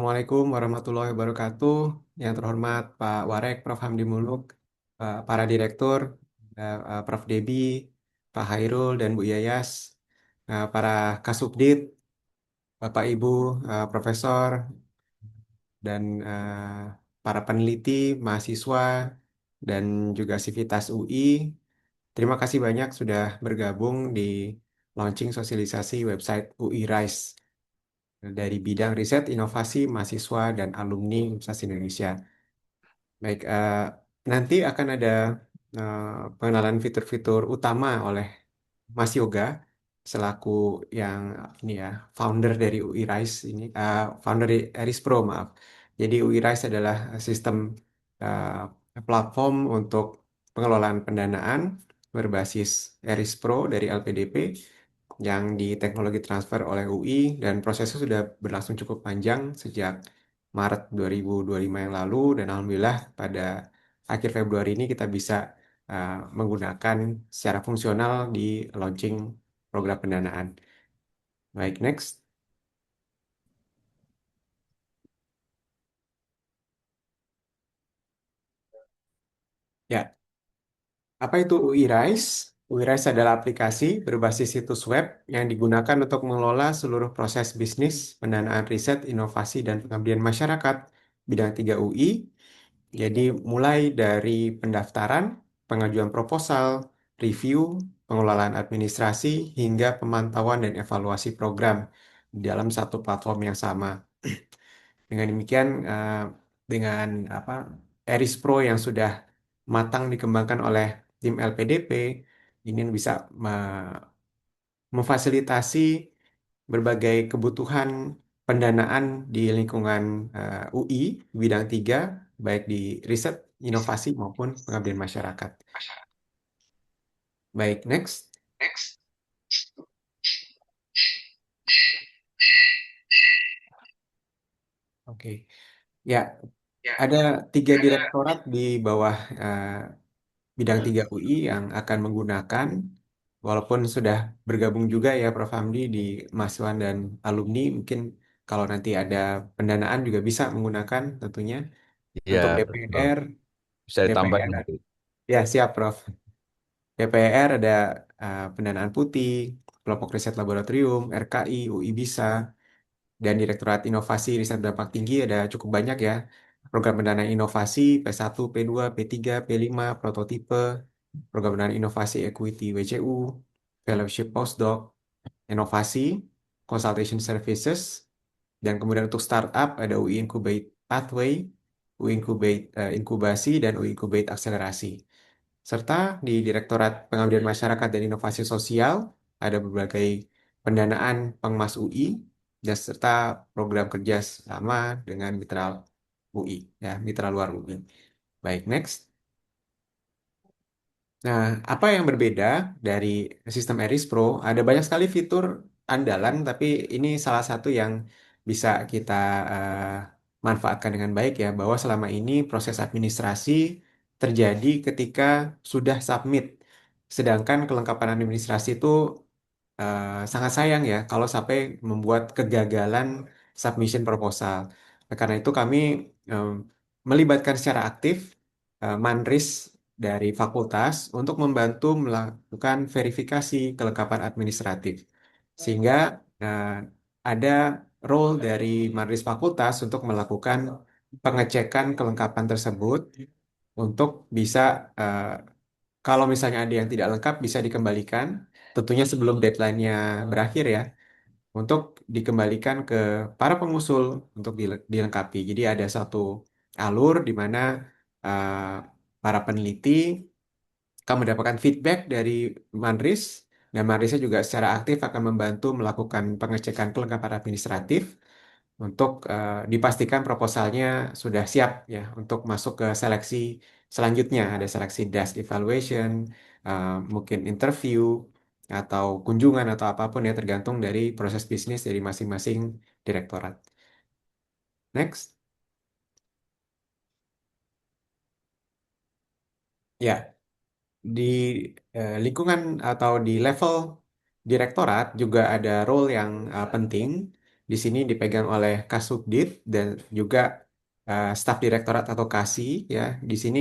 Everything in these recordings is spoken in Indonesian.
Assalamualaikum warahmatullahi wabarakatuh. Yang terhormat Pak Warek, Prof. Hamdi Muluk, para direktur, Prof. Debi, Pak Hairul, dan Bu Yayas, para Kasubdit, Bapak Ibu, Profesor, dan para peneliti, mahasiswa, dan juga Sivitas UI. Terima kasih banyak sudah bergabung di launching sosialisasi website UI Rise dari bidang riset, inovasi, mahasiswa, dan alumni Universitas Indonesia. Baik, nanti akan ada eh, pengenalan fitur-fitur utama oleh Mas Yoga selaku yang ini ya founder dari UI Rise ini, founder dari Eris Pro, maaf. Jadi UI Rise adalah sistem platform untuk pengelolaan pendanaan berbasis Eris Pro dari LPDP yang di teknologi transfer oleh UI dan prosesnya sudah berlangsung cukup panjang sejak Maret 2025 yang lalu dan alhamdulillah pada akhir Februari ini kita bisa uh, menggunakan secara fungsional di launching program pendanaan. Baik, next. Ya, apa itu UI Rise? UI Rise adalah aplikasi berbasis situs web yang digunakan untuk mengelola seluruh proses bisnis, pendanaan riset, inovasi, dan pengabdian masyarakat bidang 3 UI. Jadi mulai dari pendaftaran, pengajuan proposal, review, pengelolaan administrasi, hingga pemantauan dan evaluasi program di dalam satu platform yang sama. Dengan demikian, dengan apa Eris Pro yang sudah matang dikembangkan oleh tim LPDP, ini bisa memfasilitasi berbagai kebutuhan pendanaan di lingkungan UI bidang 3, baik di riset, inovasi maupun pengabdian masyarakat. Baik, next. Oke. Ya, ada 3 direktorat di bawah bidang 3 UI yang akan menggunakan, walaupun sudah bergabung juga ya Prof. Hamdi di mahasiswa dan alumni, mungkin kalau nanti ada pendanaan juga bisa menggunakan tentunya Iya, untuk betul. DPR. Bisa ditambahin DPR, nanti. ya siap Prof. DPR ada pendanaan putih, kelompok riset laboratorium, RKI, UI Bisa, dan Direktorat Inovasi Riset Dampak Tinggi ada cukup banyak ya. Program pendanaan inovasi P1, P2, P3, P5, prototipe, program pendanaan inovasi equity WCU, fellowship postdoc, inovasi, consultation services, dan kemudian untuk startup ada UI Incubate Pathway, UI Incubate Inkubasi, dan UI Incubate Akselerasi. Serta di Direktorat Pengabdian Masyarakat dan Inovasi Sosial ada berbagai pendanaan Pengmas UI dan serta program kerja sama dengan mitra UI, ya, mitra luar UI. Baik, next. Nah, apa yang berbeda dari sistem Eris Pro? Ada banyak sekali fitur andalan, tapi ini salah satu yang bisa kita eh, manfaatkan dengan baik ya, bahwa selama ini proses administrasi terjadi ketika sudah submit. Sedangkan kelengkapan administrasi itu sangat sayang ya kalau sampai membuat kegagalan submission proposal. Karena itu kami em, melibatkan secara aktif Manris dari fakultas untuk membantu melakukan verifikasi kelengkapan administratif. Sehingga eh, ada role dari Manris fakultas untuk melakukan pengecekan kelengkapan tersebut untuk bisa eh, kalau misalnya ada yang tidak lengkap bisa dikembalikan, tentunya sebelum deadline-nya berakhir ya, untuk dikembalikan ke para pengusul untuk dilengkapi. Jadi ada satu alur di mana eh, para peneliti akan mendapatkan feedback dari Manris, dan Manrisnya juga secara aktif akan membantu melakukan pengecekan kelengkapan administratif untuk dipastikan proposalnya sudah siap ya untuk masuk ke seleksi selanjutnya. Ada seleksi desk evaluation, mungkin interview atau kunjungan atau apapun ya tergantung dari proses bisnis dari masing-masing direktorat. Next. Ya, di lingkungan atau di level direktorat juga ada role yang penting di sini dipegang oleh Kasubdit dan juga staf direktorat atau Kasi ya. Di sini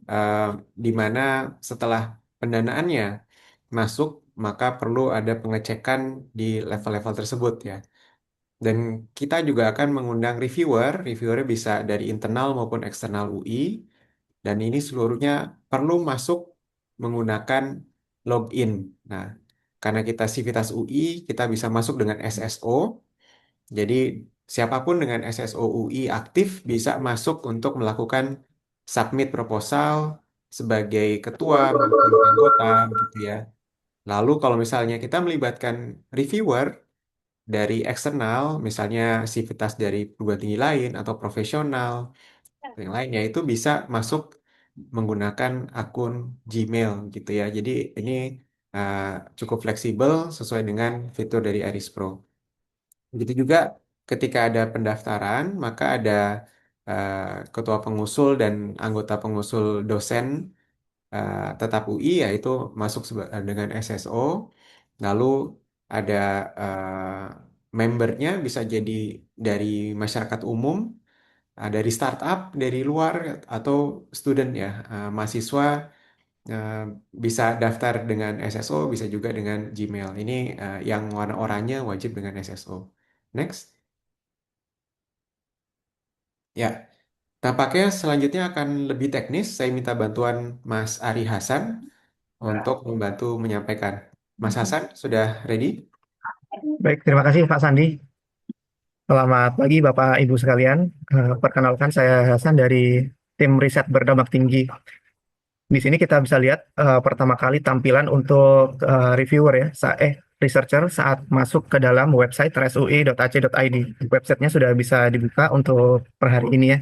eh, di mana setelah pendanaannya masuk, maka perlu ada pengecekan di level-level tersebut ya. Dan kita juga akan mengundang reviewer. Reviewernya bisa dari internal maupun eksternal UI. Dan ini seluruhnya perlu masuk menggunakan login. Nah, karena kita Civitas UI, kita bisa masuk dengan SSO. Jadi siapapun dengan SSO UI aktif bisa masuk untuk melakukan submit proposal sebagai ketua maupun anggota gitu ya. Lalu kalau misalnya kita melibatkan reviewer dari eksternal, misalnya sivitas dari perguruan tinggi lain atau profesional, yang lainnya itu bisa masuk menggunakan akun Gmail gitu ya. Jadi ini uh, cukup fleksibel sesuai dengan fitur dari Aris Pro. Begitu juga ketika ada pendaftaran, maka ada uh, ketua pengusul dan anggota pengusul dosen tetap UI yaitu masuk dengan SSO. Lalu ada membernya bisa jadi dari masyarakat umum, dari startup, dari luar atau student ya, mahasiswa eh, bisa daftar dengan SSO, bisa juga dengan Gmail. Ini yang warna oranye wajib dengan SSO. Next. Ya, tampaknya selanjutnya akan lebih teknis. Saya minta bantuan Mas Ari Hasan untuk membantu menyampaikan. Mas Hasan, sudah ready? Baik, terima kasih Pak Sandi. Selamat pagi Bapak Ibu sekalian. Perkenalkan saya Hasan dari tim riset berdampak tinggi. Di sini kita bisa lihat pertama kali tampilan untuk reviewer ya, researcher saat masuk ke dalam website rsui.ac.id. Websitenya sudah bisa dibuka untuk per hari ini ya.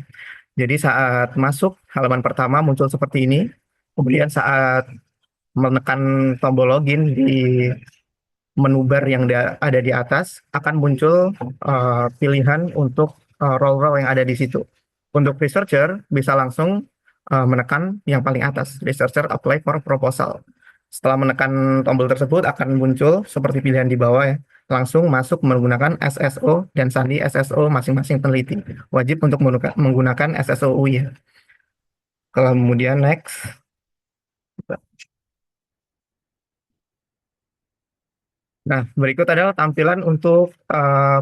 Jadi saat masuk halaman pertama muncul seperti ini. Kemudian saat menekan tombol login di menu bar yang ada di atas akan muncul pilihan untuk role-role yang ada di situ. Untuk researcher bisa langsung menekan yang paling atas, researcher apply for proposal. Setelah menekan tombol tersebut akan muncul seperti pilihan di bawah ya. Langsung masuk menggunakan SSO dan sandi SSO masing-masing peneliti. Wajib untuk menggunakan SSO UI ya. Kemudian next. Nah, berikut adalah tampilan untuk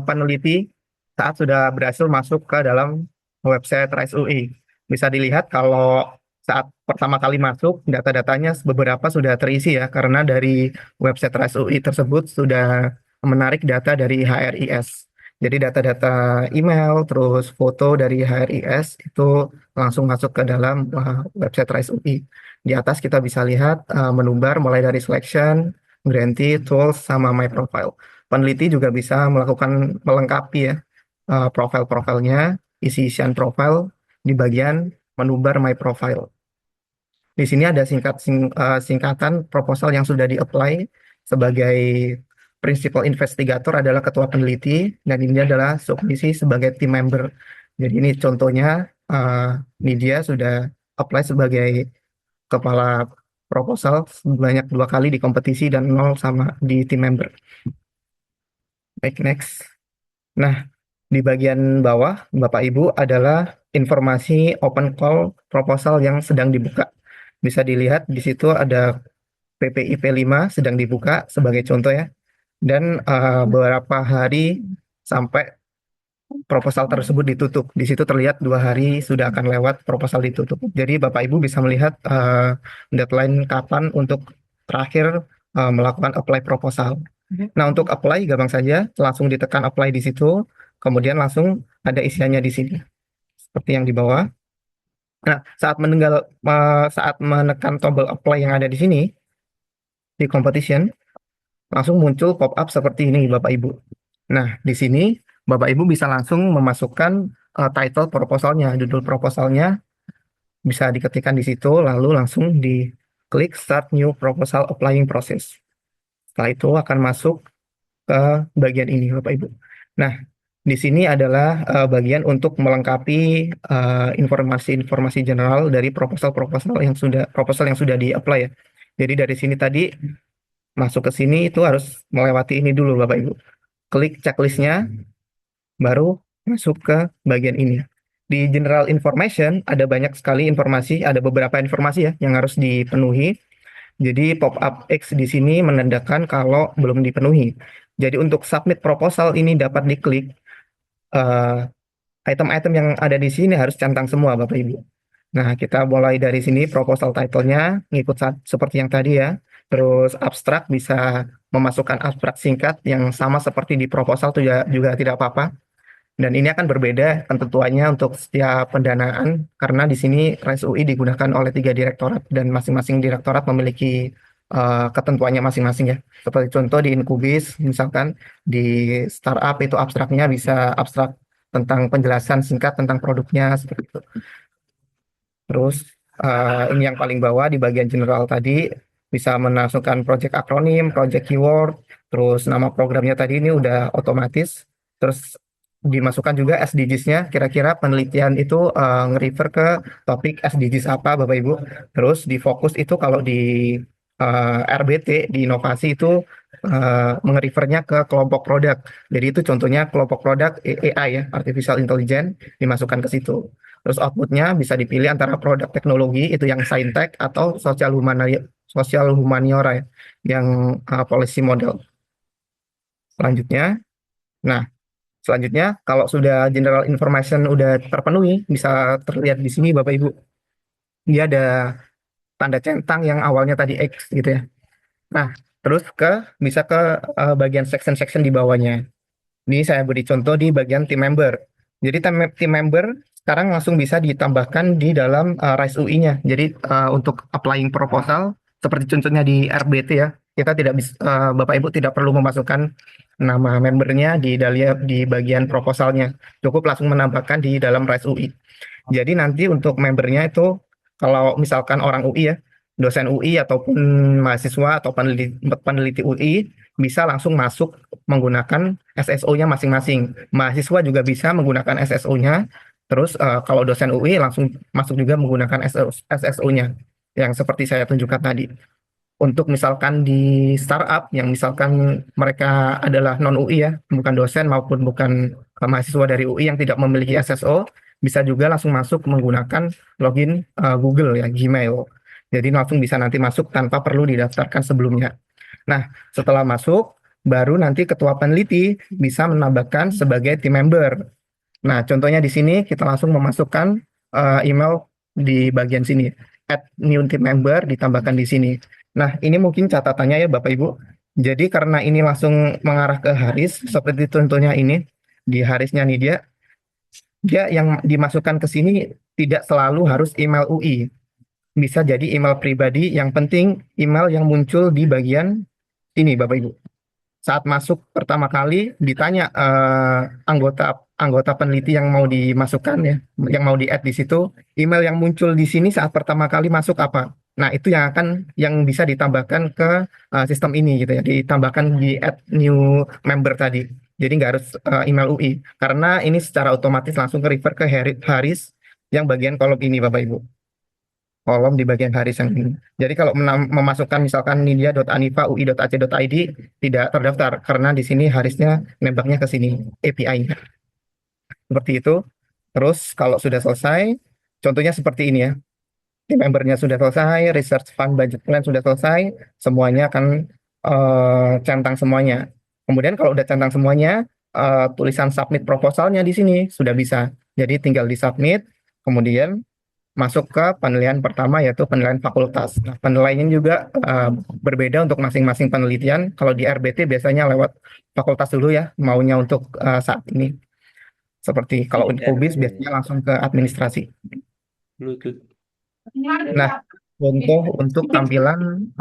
peneliti saat sudah berhasil masuk ke dalam website RISE UI. Bisa dilihat kalau saat pertama kali masuk, data-datanya beberapa sudah terisi ya, karena dari website RISE UI tersebut sudah menarik data dari HRIS. Jadi data-data email, terus foto dari HRIS itu langsung masuk ke dalam website RISE UI. Di atas kita bisa lihat menu bar mulai dari selection, grantee, tools, sama my profile. Peneliti juga bisa melakukan melengkapi ya profil-profilnya, isi-isian profil di bagian menu bar my profile. Di sini ada singkatan proposal yang sudah di-apply sebagai principal investigator adalah ketua peneliti dan ini adalah submisi sebagai team member. Jadi ini contohnya Nidia sudah apply sebagai kepala proposal sebanyak 2 kali di kompetisi dan 0 sama di team member. Baik, next. Nah, di bagian bawah, Bapak Ibu, adalah informasi open call proposal yang sedang dibuka. Bisa dilihat di situ ada PPIP 5 sedang dibuka sebagai contoh ya. Dan beberapa hari sampai proposal tersebut ditutup. Di situ terlihat 2 hari sudah akan lewat proposal ditutup. Jadi Bapak Ibu bisa melihat deadline kapan untuk terakhir melakukan apply proposal. Nah, untuk apply gampang saja, langsung ditekan apply di situ, kemudian langsung ada isiannya di sini. Seperti yang di bawah. Nah, saat menekan tombol apply yang ada di sini di competition, langsung muncul pop up seperti ini Bapak Ibu. Nah, di sini Bapak Ibu bisa langsung memasukkan title proposalnya, judul proposalnya bisa diketikkan di situ, lalu langsung diklik Start New Proposal Applying Process. Setelah itu akan masuk ke bagian ini, Bapak Ibu. Nah, di sini adalah bagian untuk melengkapi informasi-informasi general dari proposal yang sudah di-apply ya. Jadi dari sini tadi masuk ke sini itu harus melewati ini dulu, Bapak Ibu. Klik checklistnya, baru masuk ke bagian ini. Di general information ada banyak sekali informasi, ada beberapa informasi ya yang harus dipenuhi. Jadi pop-up X di sini menandakan kalau belum dipenuhi. Jadi untuk submit proposal ini dapat diklik, eh, item-item yang ada di sini harus centang semua Bapak Ibu. Nah, kita mulai dari sini proposal title-nya ngikut seperti yang tadi ya. Terus abstrak bisa memasukkan abstrak singkat yang sama seperti di proposal itu juga tidak apa-apa. Dan ini akan berbeda ketentuannya untuk setiap pendanaan karena di sini RISE UI digunakan oleh 3 direktorat dan masing-masing direktorat memiliki ketentuannya masing-masing ya. Seperti contoh di Inkubis misalkan di startup itu abstraknya bisa abstrak tentang penjelasan singkat tentang produknya seperti itu. Terus ini yang paling bawah di bagian general tadi bisa memasukkan project akronim, project keyword, terus nama programnya tadi ini udah otomatis. Terus dimasukkan juga SDGs-nya, kira-kira penelitian itu nge-refer ke topik SDGs apa Bapak Ibu. Terus di fokus itu kalau di RBT, di inovasi itu nge-refernya ke kelompok produk. Jadi itu contohnya kelompok produk AI ya, Artificial Intelligence, dimasukkan ke situ. Terus outputnya bisa dipilih antara produk teknologi itu yang saintek atau sosial humaniora ya, yang policy model. Selanjutnya, nah selanjutnya kalau sudah general information udah terpenuhi, bisa terlihat di sini Bapak Ibu, dia ada tanda centang yang awalnya tadi X gitu ya. Nah, terus bisa ke bagian section-section di bawahnya. Ini saya beri contoh di bagian team member. Jadi team member sekarang langsung bisa ditambahkan di dalam RISE UI-nya. Jadi untuk applying proposal seperti contohnya di RBT ya, kita tidak bisa Bapak Ibu tidak perlu memasukkan nama membernya di bagian proposalnya. Cukup langsung menambahkan di dalam RISE UI. Jadi nanti untuk membernya itu kalau misalkan orang UI ya, dosen UI ataupun mahasiswa atau peneliti UI bisa langsung masuk menggunakan SSO-nya masing-masing. Mahasiswa juga bisa menggunakan SSO-nya. Terus kalau dosen UI langsung masuk juga menggunakan SSO-nya yang seperti saya tunjukkan tadi. Untuk misalkan di startup yang misalkan mereka adalah non UI ya, bukan dosen maupun bukan mahasiswa dari UI yang tidak memiliki SSO, bisa juga langsung masuk menggunakan login Google ya, Gmail. Jadi langsung bisa nanti masuk tanpa perlu didaftarkan sebelumnya. Nah, setelah masuk, baru nanti ketua peneliti bisa menambahkan sebagai team member. Nah, contohnya di sini kita langsung memasukkan email di bagian sini. Add new team member ditambahkan di sini. Nah, ini mungkin catatannya ya Bapak Ibu. Jadi karena ini langsung mengarah ke Haris, seperti contohnya ini, di Harisnya nih dia yang dimasukkan ke sini tidak selalu harus email UI. Bisa jadi email pribadi, yang penting email yang muncul di bagian ini Bapak Ibu. Saat masuk pertama kali ditanya anggota anggota peneliti yang mau dimasukkan ya, yang mau di-add di situ, email yang muncul di sini saat pertama kali masuk apa? Nah, itu yang bisa ditambahkan ke sistem ini gitu ya, ditambahkan di add new member tadi. Jadi nggak harus email UI karena ini secara otomatis langsung ke refer ke Haris yang bagian kolom ini Bapak Ibu, kolom di bagian baris yang ini. Jadi kalau memasukkan misalkan nidia.anifa.ui.ac.id tidak terdaftar karena di sini harusnya nembaknya ke sini API-nya. Seperti itu. Terus kalau sudah selesai, contohnya seperti ini ya. Tim membernya sudah selesai, research fund budget plan sudah selesai, semuanya akan centang semuanya. Kemudian kalau udah centang semuanya, tulisan submit proposalnya di sini sudah bisa. Jadi tinggal di submit, kemudian masuk ke penilaian pertama yaitu penilaian fakultas. Nah, penilaiannya juga berbeda untuk masing-masing penelitian. Kalau di RBT biasanya lewat fakultas dulu ya, maunya untuk saat ini. Seperti kalau Unkubis biasanya langsung ke administrasi. Bluetooth. Nah, contoh untuk tampilan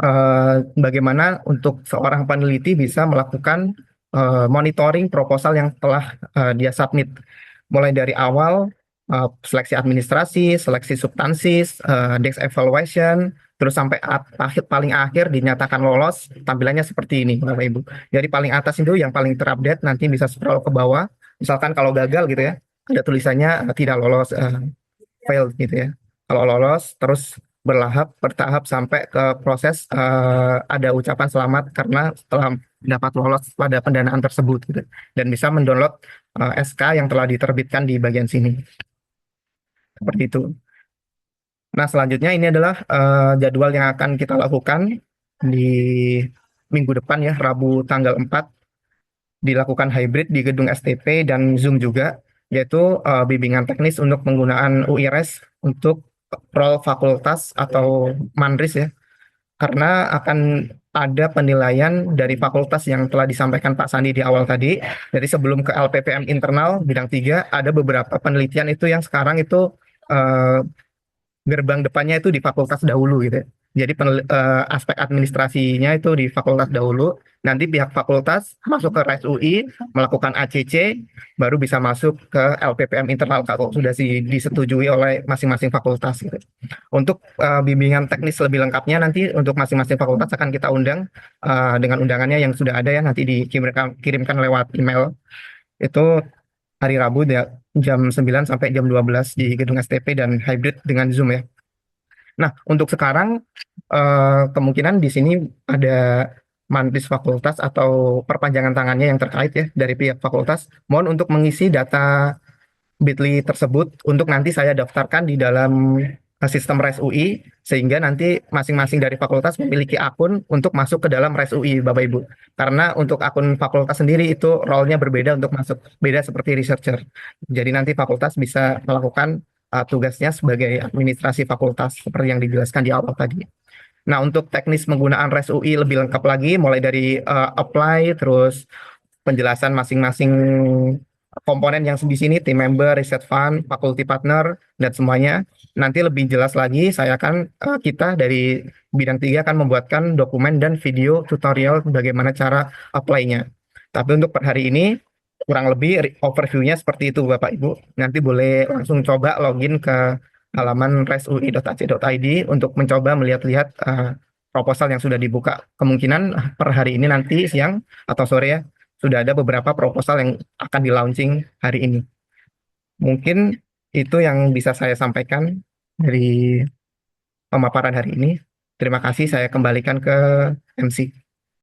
bagaimana untuk seorang peneliti bisa melakukan monitoring proposal yang telah dia submit. Mulai dari awal seleksi administrasi, seleksi substansis, desk evaluation, terus sampai paling akhir dinyatakan lolos, tampilannya seperti ini, Bapak Ibu. Jadi paling atas itu yang paling terupdate, nanti bisa scroll ke bawah. Misalkan kalau gagal gitu ya, ada tulisannya tidak lolos, failed gitu ya. Kalau lolos, terus bertahap sampai ke proses ada ucapan selamat karena setelah dapat lolos pada pendanaan tersebut gitu. Dan bisa mendownload SK yang telah diterbitkan di bagian sini. Seperti itu. Nah, selanjutnya ini adalah jadwal yang akan kita lakukan di minggu depan ya, Rabu tanggal 4 dilakukan hybrid di gedung STP dan Zoom juga, yaitu bimbingan teknis untuk penggunaan UIRS untuk role fakultas atau manris ya, karena akan ada penilaian dari fakultas yang telah disampaikan Pak Sandi di awal tadi. Jadi sebelum ke LPPM internal bidang 3 ada beberapa penelitian itu yang sekarang itu eh, gerbang depannya itu di fakultas dahulu gitu ya. Jadi aspek administrasinya itu di fakultas dahulu. Nanti pihak fakultas masuk ke RES UI, melakukan ACC, baru bisa masuk ke LPPM internal kalau sudah disetujui oleh masing-masing fakultas gitu. Untuk bimbingan teknis lebih lengkapnya nanti untuk masing-masing fakultas akan kita undang dengan undangannya yang sudah ada ya, nanti kirimkan lewat email. Itu hari Rabu ya, jam 9 sampai jam 12 di gedung STP dan hybrid dengan Zoom ya. Nah, untuk sekarang kemungkinan di sini ada mantis fakultas atau perpanjangan tangannya yang terkait ya dari pihak fakultas. Mohon untuk mengisi data Bitly tersebut untuk nanti saya daftarkan di dalam sistem RES UI sehingga nanti masing-masing dari fakultas memiliki akun untuk masuk ke dalam RES UI Bapak Ibu. Karena untuk akun fakultas sendiri itu role-nya berbeda untuk masuk, beda seperti researcher. Jadi nanti fakultas bisa melakukan tugasnya sebagai administrasi fakultas seperti yang dijelaskan di awal tadi. Nah, untuk teknis penggunaan RES UI lebih lengkap lagi mulai dari apply terus penjelasan masing-masing komponen yang di sini, team member, research fund, faculty partner, dan semuanya. Nanti lebih jelas lagi, kita dari bidang 3 akan membuatkan dokumen dan video tutorial bagaimana cara apply-nya. Tapi untuk per hari ini, kurang lebih overview-nya seperti itu Bapak Ibu. Nanti boleh langsung coba login ke halaman resui.ac.id untuk mencoba melihat-lihat proposal yang sudah dibuka. Kemungkinan per hari ini nanti siang atau sore ya, sudah ada beberapa proposal yang akan di-launching hari ini. Mungkin itu yang bisa saya sampaikan dari pemaparan hari ini. Terima kasih, saya kembalikan ke MC.